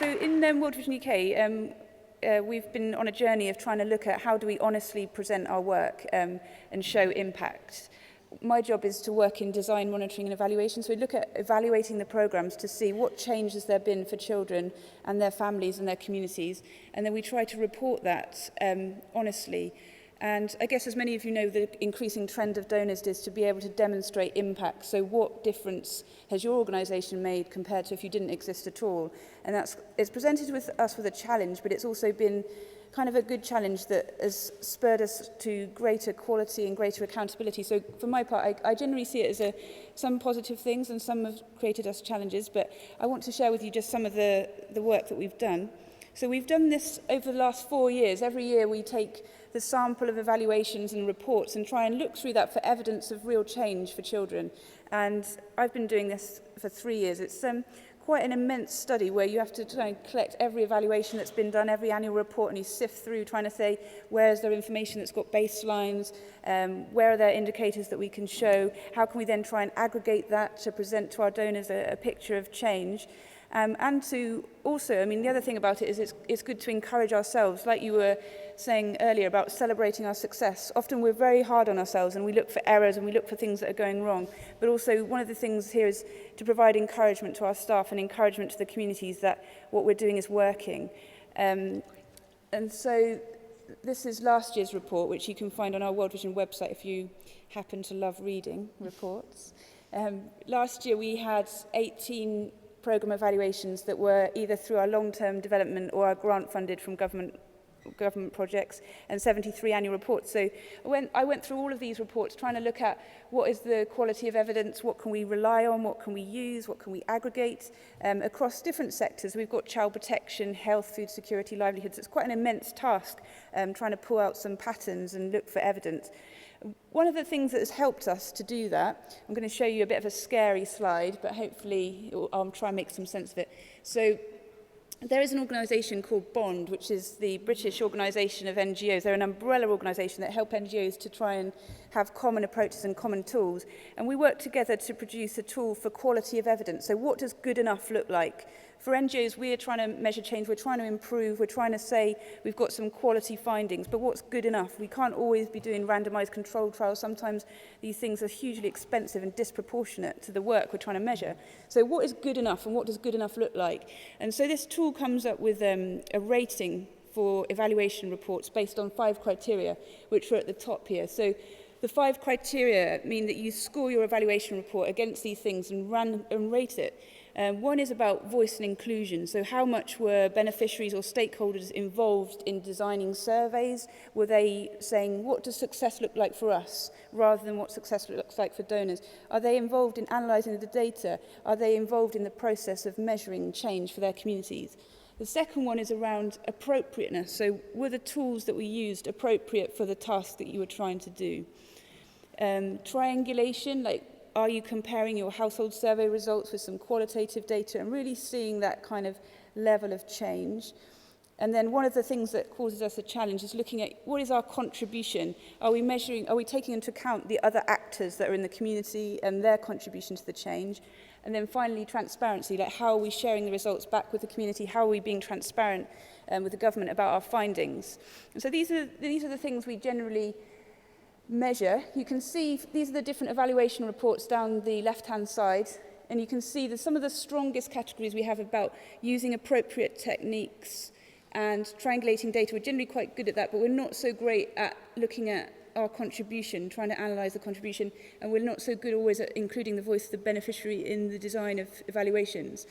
So in World Vision UK, we've been on a journey of trying to look at how do we honestly present our work and show impact. My job is to work in design, monitoring and evaluation. So we look at evaluating the programmes to see what changes there have been for children and their families and their communities. And then we try to report that honestly. And I guess, as many of you know, the increasing trend of donors is to be able to demonstrate impact. So what difference has your organisation made compared to if you didn't exist at all? And it's presented us with a challenge, but it's also been kind of a good challenge that has spurred us to greater quality and greater accountability. So for my part, I generally see it as some positive things, and some have created us challenges, but I want to share with you just some of the work that we've done. So we've done this over the last 4 years. Every year we take the sample of evaluations and reports and try and look through that for evidence of real change for children. And I've been doing this for 3 years. It's quite an immense study where you have to try and collect every evaluation that's been done, every annual report, and you sift through trying to say where is there information that's got baselines, where are there indicators that we can show, how can we then try and aggregate that to present to our donors a picture of change. And to also, I mean, the other thing about it is it's good to encourage ourselves, like you were saying earlier about celebrating our success. Often we're very hard on ourselves and we look for errors and we look for things that are going wrong. But also one of the things here is to provide encouragement to our staff and encouragement to the communities that what we're doing is working. And so this is last year's report, which you can find on our World Vision website if you happen to love reading reports. Last year we had 18 programme evaluations that were either through our long-term development or our grant funded from government projects, and 73 annual reports. So I went through all of these reports trying to look at what is the quality of evidence, what can we rely on, what can we use, what can we aggregate across different sectors. We've got child protection, health, food security, livelihoods. It's quite an immense task trying to pull out some patterns and look for evidence. One of the things that has helped us to do that, I'm going to show you a bit of a scary slide, but hopefully I'll try and make some sense of it. So there is an organisation called BOND, which is the British organisation of NGOs. They're an umbrella organisation that help NGOs to try and have common approaches and common tools. And we work together to produce a tool for quality of evidence. So what does good enough look like? For NGOs, we're trying to measure change, we're trying to improve, we're trying to say we've got some quality findings, but what's good enough? We can't always be doing randomised controlled trials. Sometimes these things are hugely expensive and disproportionate to the work we're trying to measure. So what is good enough, and what does good enough look like? And so this tool comes up with a rating for evaluation reports based on 5 criteria, which are at the top here. So the 5 criteria mean that you score your evaluation report against these things and rate it. One is about voice and inclusion. So how much were beneficiaries or stakeholders involved in designing surveys? Were they saying, what does success look like for us, rather than what success looks like for donors? Are they involved in analysing the data? Are they involved in the process of measuring change for their communities? The second one is around appropriateness. So were the tools that we used appropriate for the task that you were trying to do? Triangulation, like, are you comparing your household survey results with some qualitative data and really seeing that kind of level of change? And then one of the things that causes us a challenge is looking at what is our contribution? Are we taking into account the other actors that are in the community and their contribution to the change? And then finally, transparency, like how are we sharing the results back with the community? How are we being transparent with the government about our findings? And so these are the things we generally measure. You can see these are the different evaluation reports down the left-hand side, and you can see that some of the strongest categories we have about using appropriate techniques and triangulating data. We're generally quite good at that, but we're not so great at looking at our contribution, trying to analyse the contribution, and we're not so good always at including the voice of the beneficiary in the design of evaluations.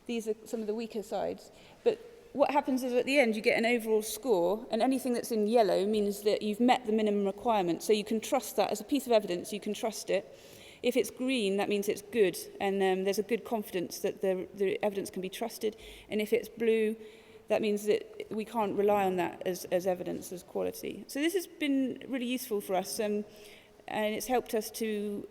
These are some of the weaker sides. But what happens is at the end you get an overall score, and anything that's in yellow means that you've met the minimum requirement. So you can trust that as a piece of evidence, you can trust it. If it's green, that means it's good, and there's a good confidence that the evidence can be trusted. And if it's blue, that means that we can't rely on that as evidence, as quality. So this has been really useful for us, and it's helped us to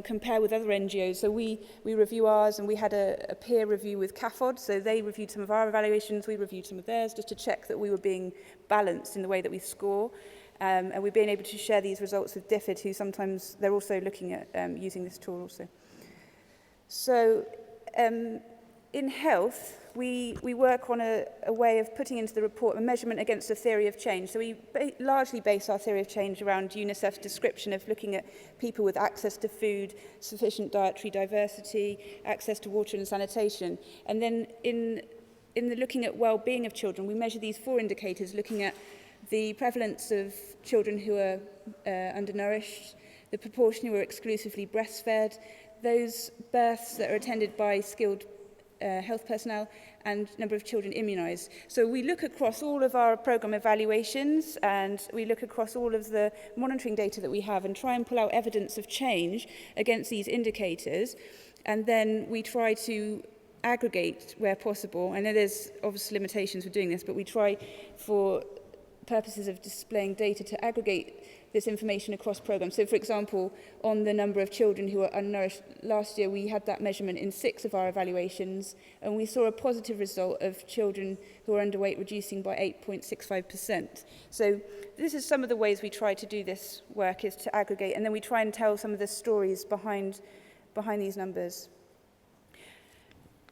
compare with other NGOs. So we review ours, and we had a peer review with CAFOD. So they reviewed some of our evaluations, we reviewed some of theirs, just to check that we were being balanced in the way that we score. And we've been able to share these results with DFID, who sometimes they're also looking at using this tool also. So in health, we work on a way of putting into the report a measurement against a theory of change. So we largely base our theory of change around UNICEF's description of looking at people with access to food, sufficient dietary diversity, access to water and sanitation. And then in the looking at well-being of children, we measure these 4 indicators, looking at the prevalence of children who are undernourished, the proportion who are exclusively breastfed, those births that are attended by skilled health personnel, and number of children immunised. So we look across all of our programme evaluations, and we look across all of the monitoring data that we have and try and pull out evidence of change against these indicators. And then we try to aggregate where possible. I know there's obviously limitations for doing this, but we try, for purposes of displaying data, to aggregate this information across programs. So, for example, on the number of children who are unnourished, last year we had that measurement in 6 of our evaluations, and we saw a positive result of children who are underweight reducing by 8.65%. So this is some of the ways we try to do this work, is to aggregate, and then we try and tell some of the stories behind these numbers.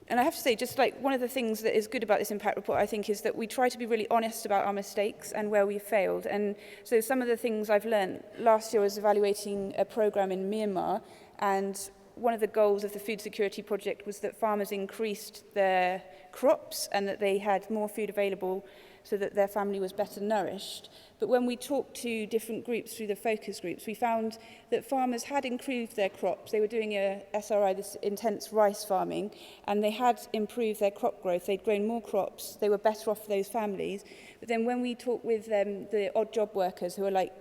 And I have to say, just like one of the things that is good about this impact report, I think, is that we try to be really honest about our mistakes and where we failed. And so some of the things I've learned last year was evaluating a program in Myanmar, and one of the goals of the food security project was that farmers increased their crops and that they had more food available so that their family was better nourished. But when we talked to different groups through the focus groups, we found that farmers had improved their crops. They were doing a SRI, this intense rice farming, and they had improved their crop growth. They'd grown more crops. They were better off for those families. But then when we talked with the odd job workers, who are like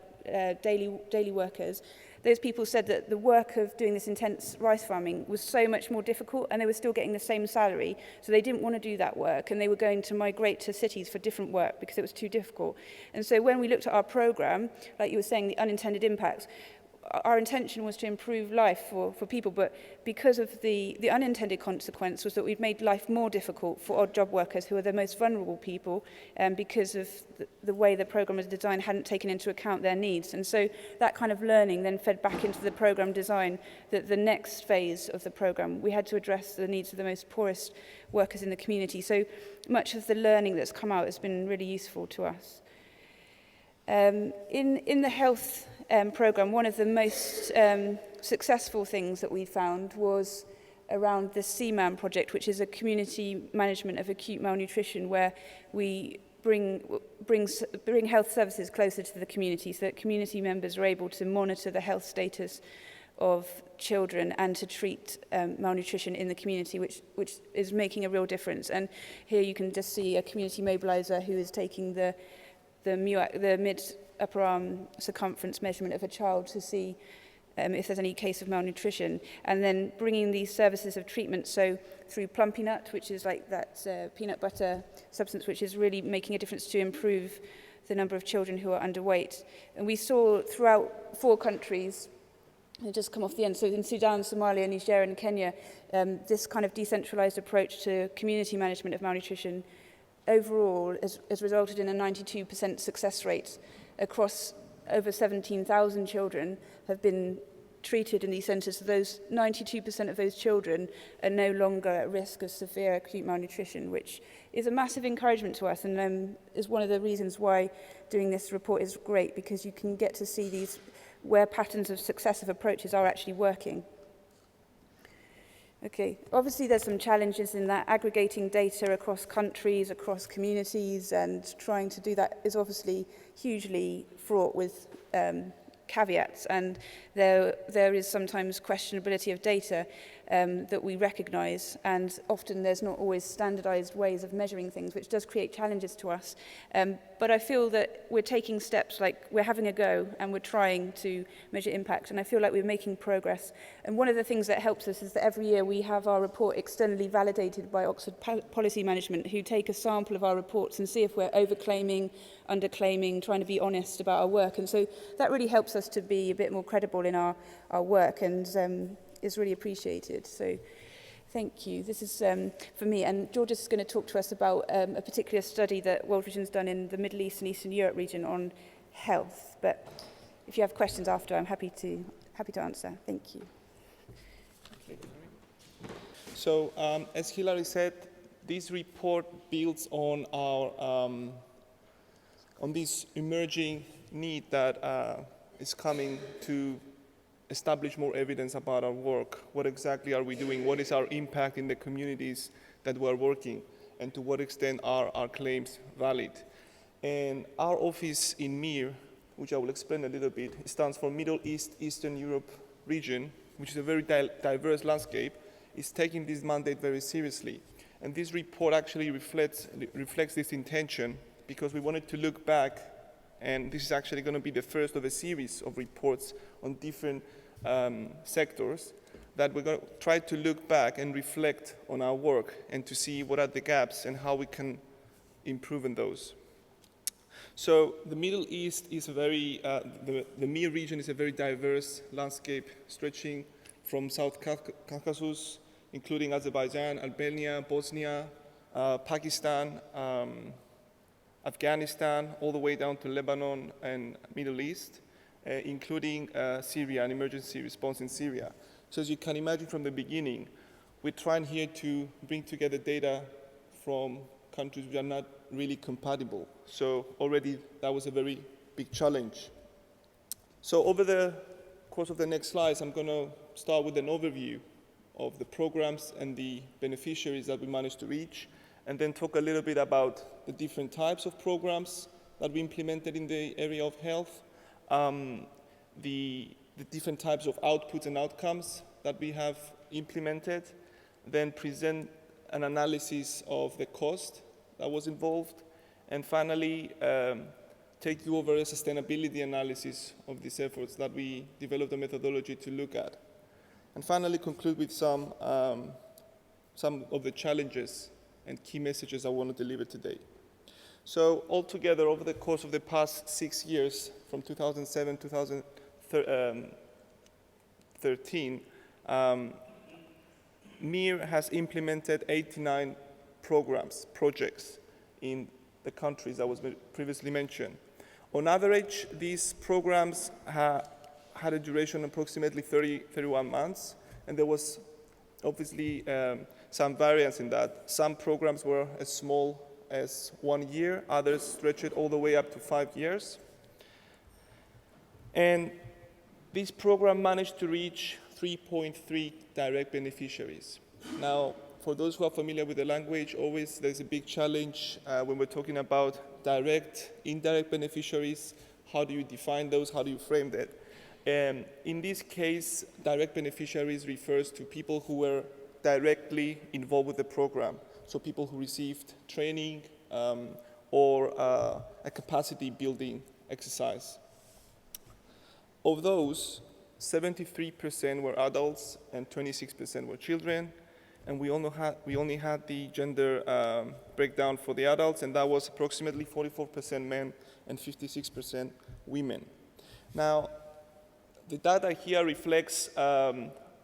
daily workers, those people said that the work of doing this intense rice farming was so much more difficult, and they were still getting the same salary, so they didn't want to do that work, and they were going to migrate to cities for different work because it was too difficult. And so when we looked at our programme, like you were saying, the unintended impacts, our intention was to improve life for people, but because of the unintended consequence was that we've made life more difficult for odd job workers, who are the most vulnerable people, because of the way the programme was designed hadn't taken into account their needs. And so that kind of learning then fed back into the programme design, that the next phase of the programme, we had to address the needs of the most poorest workers in the community. So much of the learning that's come out has been really useful to us. In the health programme, one of the most successful things that we found was around the CMAN project, which is a community management of acute malnutrition, where we bring health services closer to the community, so that community members are able to monitor the health status of children and to treat malnutrition in the community, which is making a real difference. And here you can just see a community mobiliser who is taking the mid-upper arm circumference measurement of a child to see if there's any case of malnutrition, and then bringing these services of treatment, so through Plumpy Nut, which is like that peanut butter substance, which is really making a difference to improve the number of children who are underweight. And we saw throughout 4 countries, just come off the end, so in Sudan, Somalia, Niger and Kenya, this kind of decentralised approach to community management of malnutrition overall has resulted in a 92% success rate across over 17,000 children have been treated in these centres. So those 92% of those children are no longer at risk of severe acute malnutrition, which is a massive encouragement to us, and is one of the reasons why doing this report is great, because you can get to see these where patterns of successive approaches are actually working. Okay, obviously there's some challenges in that. Aggregating data across countries, across communities, and trying to do that is obviously hugely fraught with caveats, and there is sometimes questionability of data that we recognise, and often there's not always standardised ways of measuring things, which does create challenges to us. But I feel that we're taking steps, like we're having a go and we're trying to measure impact, and I feel like we're making progress. And one of the things that helps us is that every year we have our report externally validated by Oxford Policy Management, who take a sample of our reports and see if we're overclaiming, underclaiming, trying to be honest about our work. And so that really helps us to be a bit more credible in our work, and is really appreciated. So thank you. This is for me, and George is going to talk to us about a particular study that World Vision's done in the Middle East and Eastern Europe region on health. But if you have questions after, I'm happy to answer. Thank you. So as Hilary said, this report builds on our on this emerging need that is coming to establish more evidence about our work. What exactly are we doing? What is our impact in the communities that we're working? And to what extent are our claims valid? And our office in MIR, which I will explain a little bit, stands for Middle East, Eastern Europe region, which is a very diverse landscape, is taking this mandate very seriously. And this report actually reflects this intention, because we wanted to look back, and this is actually going to be the first of a series of reports on different sectors, that we're going to try to look back and reflect on our work and to see what are the gaps and how we can improve on those. So the Middle East is a very, the MIR region is a very diverse landscape stretching from South Caucasus, including Azerbaijan, Albania, Bosnia, Pakistan, Afghanistan, all the way down to Lebanon and Middle East, including Syria, an emergency response in Syria. So as you can imagine from the beginning, we're trying here to bring together data from countries which are not really compatible. So already that was a very big challenge. So over the course of the next slides, I'm going to start with an overview of the programs and the beneficiaries that we managed to reach, and then talk a little bit about the different types of programs that we implemented in the area of health, the different types of outputs and outcomes that we have implemented, then present an analysis of the cost that was involved, and finally take you over a sustainability analysis of these efforts that we developed a methodology to look at. And finally conclude with some of the challenges and key messages I want to deliver today. So altogether, over the course of the past 6 years, from 2007 to 2013, MIR has implemented 89 projects in the countries that was previously mentioned. On average, these programs had a duration of approximately 31 months, and there was obviously some variance in that. Some programs were as small as 1 year, others stretched all the way up to 5 years. And this program managed to reach 3.3 direct beneficiaries. Now, for those who are familiar with the language, always there's a big challenge when we're talking about direct, indirect beneficiaries. How do you define those? How do you frame that? In this case, direct beneficiaries refers to people who were directly involved with the program. So people who received training or a capacity building exercise. Of those, 73% were adults and 26% were children. And we only had the gender breakdown for the adults, and that was approximately 44% men and 56% women. Now, the data here reflects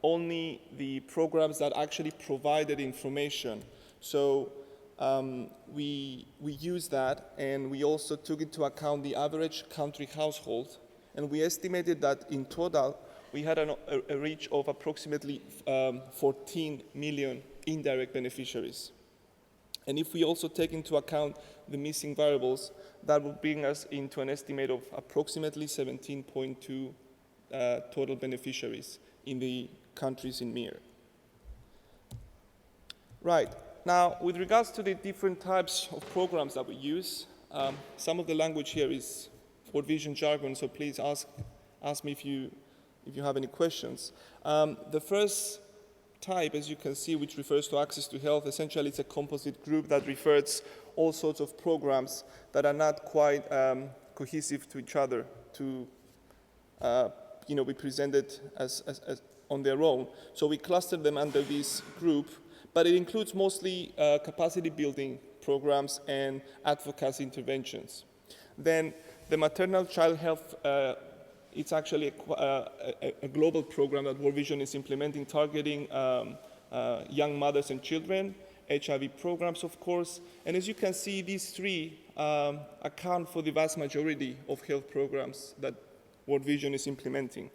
only the programs that actually provided information. So we used that, and we also took into account the average country household, and we estimated that in total we had a reach of approximately 14 million indirect beneficiaries. And if we also take into account the missing variables, that will bring us into an estimate of approximately 17.2 total beneficiaries in the countries in MIR. Right. Now, with regards to the different types of programs that we use, some of the language here is World Vision jargon, so please ask me if you have any questions. The first type, as you can see, which refers to access to health, essentially it's a composite group that refers all sorts of programs that are not quite cohesive to each other to be presented as on their own. So we clustered them under this group, but it includes mostly capacity building programs and advocacy interventions. Then the maternal child health, it's actually a global program that World Vision is implementing, targeting young mothers and children, HIV programs, of course. And as you can see, these three account for the vast majority of health programs that World Vision is implementing.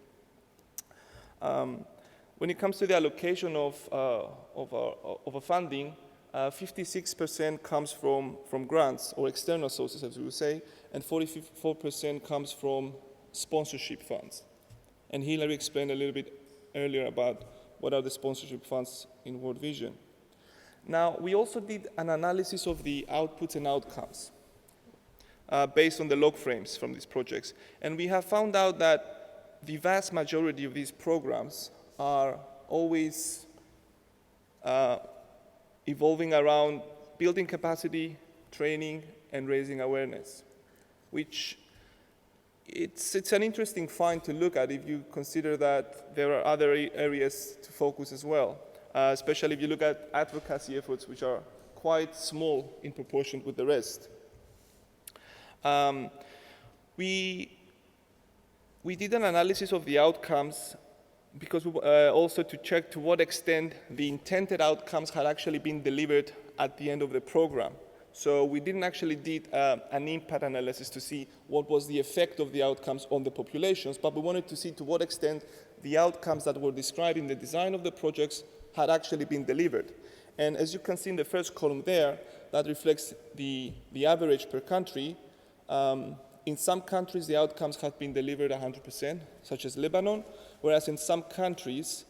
When it comes to the allocation of our funding, 56% comes from grants or external sources, as we would say, and 44% comes from sponsorship funds. And Hilary explained a little bit earlier about what are the sponsorship funds in World Vision. Now, we also did an analysis of the outputs and outcomes based on the log frames from these projects. And we have found out that the vast majority of these programs are always evolving around building capacity, training, and raising awareness, which it's an interesting find to look at if you consider that there are other areas to focus as well, especially if you look at advocacy efforts, which are quite small in proportion with the rest. We did an analysis of the outcomes because also to check to what extent the intended outcomes had actually been delivered at the end of the program. So we didn't actually did an impact analysis to see what was the effect of the outcomes on the populations, but we wanted to see to what extent the outcomes that were described in the design of the projects had actually been delivered. And as you can see in the first column there, that reflects the average per country. In some countries, the outcomes have been delivered 100%, such as Lebanon, whereas in some countries,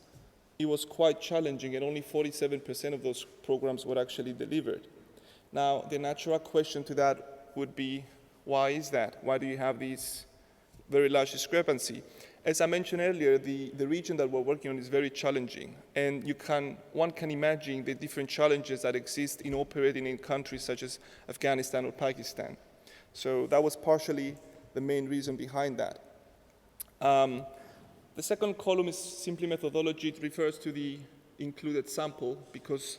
it was quite challenging, and only 47% of those programs were actually delivered. Now, the natural question to that would be, why is that? Why do you have this very large discrepancy? As I mentioned earlier, the region that we're working on is very challenging, and one can imagine the different challenges that exist in operating in countries such as Afghanistan or Pakistan. So that was partially the main reason behind that. The second column is simply methodology. It refers to the included sample because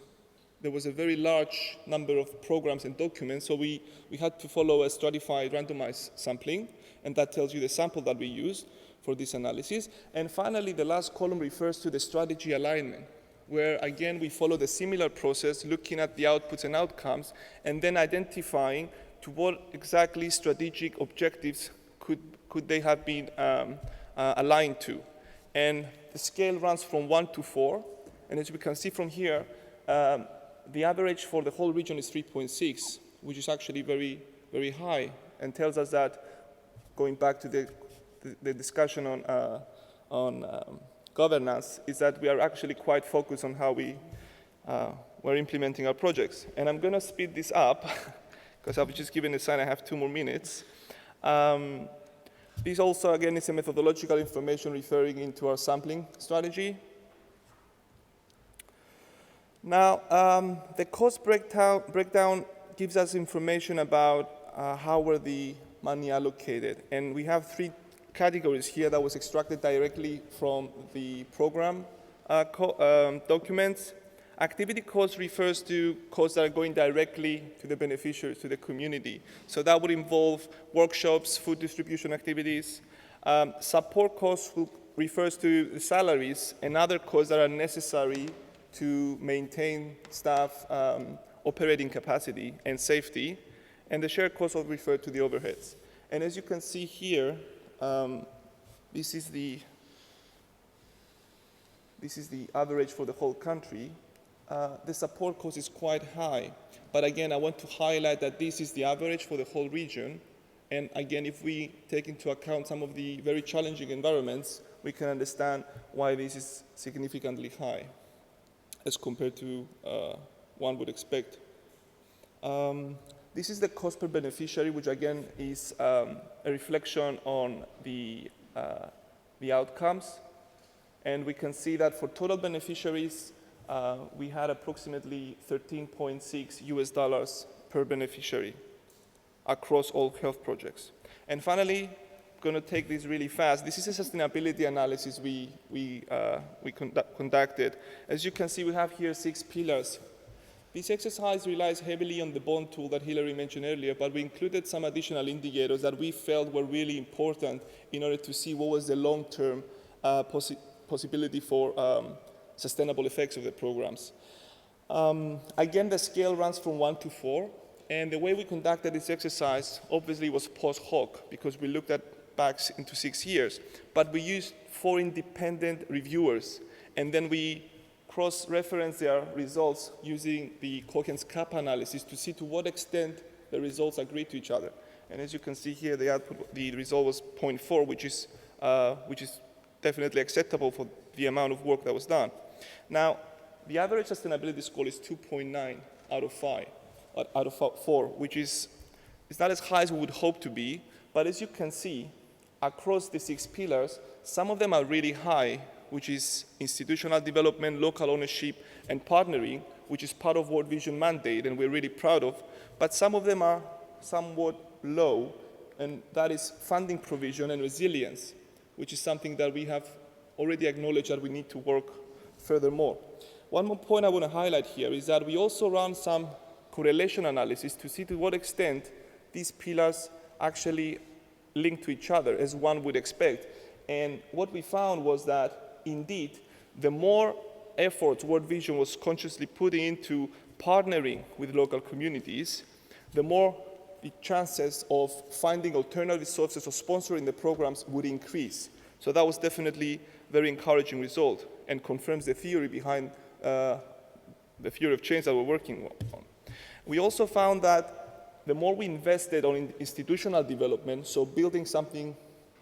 there was a very large number of programs and documents, so we had to follow a stratified randomized sampling, and that tells you the sample that we used for this analysis. And finally, the last column refers to the strategy alignment, where again we followed a similar process, looking at the outputs and outcomes, and then identifying to what exactly strategic objectives could they have been aligned to. And the scale runs from 1 to 4, and as we can see from here, the average for the whole region is 3.6, which is actually very, very high, and tells us that, going back to the discussion on governance, is that we are actually quite focused on how we're implementing our projects. And I'm going to speed this up, because I've just given a sign I have 2 more minutes. This also, again, is a methodological information referring into our sampling strategy. Now, the cost breakdown gives us information about how were the money allocated. And we have 3 categories here that was extracted directly from the program documents. Activity cost refers to costs that are going directly to the beneficiaries, to the community. So that would involve workshops, food distribution activities. Support costs refers to the salaries and other costs that are necessary to maintain staff operating capacity and safety. And the shared costs will refer to the overheads. And as you can see here, this is the average for the whole country. The support cost is quite high. But again, I want to highlight that this is the average for the whole region. And again, if we take into account some of the very challenging environments, we can understand why this is significantly high as compared to one would expect. This is the cost per beneficiary, which again is a reflection on the outcomes. And we can see that for total beneficiaries, we had approximately $13.6 per beneficiary across all health projects. And finally, I'm going to take this really fast. This is a sustainability analysis we conducted. As you can see, we have here 6 pillars. This exercise relies heavily on the bond tool that Hilary mentioned earlier, but we included some additional indicators that we felt were really important in order to see what was the long-term possibility for sustainable effects of the programs. Again, the scale runs from 1 to 4, and the way we conducted this exercise obviously was post hoc because we looked at back into 6 years, but we used 4 independent reviewers, and then we cross-reference their results using the Cohen's kappa analysis to see to what extent the results agree to each other. And as you can see here, the result was 0.4, which is definitely acceptable for the amount of work that was done. Now, the average sustainability score is 2.9 out of 4, which is not as high as we would hope to be, but as you can see, across the 6 pillars, some of them are really high, which is institutional development, local ownership, and partnering, which is part of World Vision mandate, and we're really proud of. But some of them are somewhat low, and that is funding provision and resilience, which is something that we have already acknowledged that we need to work furthermore. One more point I want to highlight here is that we also run some correlation analysis to see to what extent these pillars actually link to each other, as one would expect. And what we found was that indeed, the more effort World Vision was consciously putting into partnering with local communities, the more the chances of finding alternative sources of sponsoring the programs would increase. So that was definitely a very encouraging result and confirms the theory behind the theory of change that we're working on. We also found that the more we invested on institutional development, so building something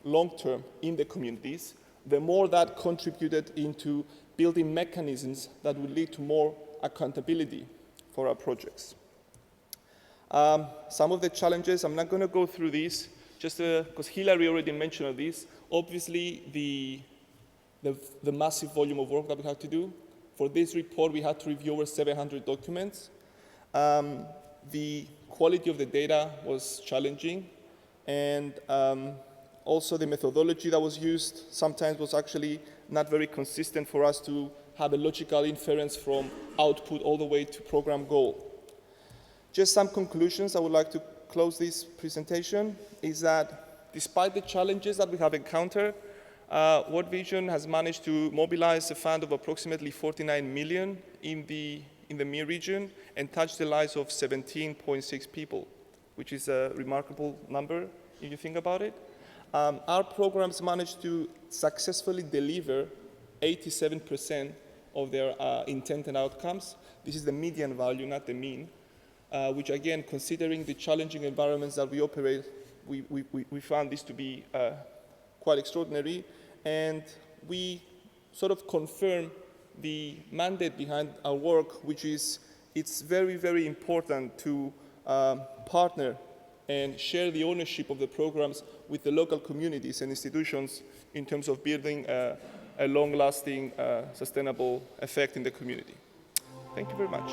long-term in the communities, the more that contributed into building mechanisms that would lead to more accountability for our projects. Some of the challenges, I'm not going to go through these, just because Hilary already mentioned this. Obviously, the massive volume of work that we had to do. For this report, we had to review over 700 documents. The quality of the data was challenging, and also the methodology that was used sometimes was actually not very consistent for us to have a logical inference from output all the way to program goal. Just some conclusions I would like to close this presentation is that despite the challenges that we have encountered, World Vision has managed to mobilize a fund of approximately 49 million in the MEA region and touch the lives of 17.6 people, which is a remarkable number if you think about it. Our programs managed to successfully deliver 87% of their intended outcomes. This is the median value, not the mean, which again, considering the challenging environments that we operate, we found this to be quite extraordinary. And we sort of confirm the mandate behind our work, which is it's very, very important to partner and share the ownership of the programs with the local communities and institutions in terms of building a long-lasting, sustainable effect in the community. Thank you very much.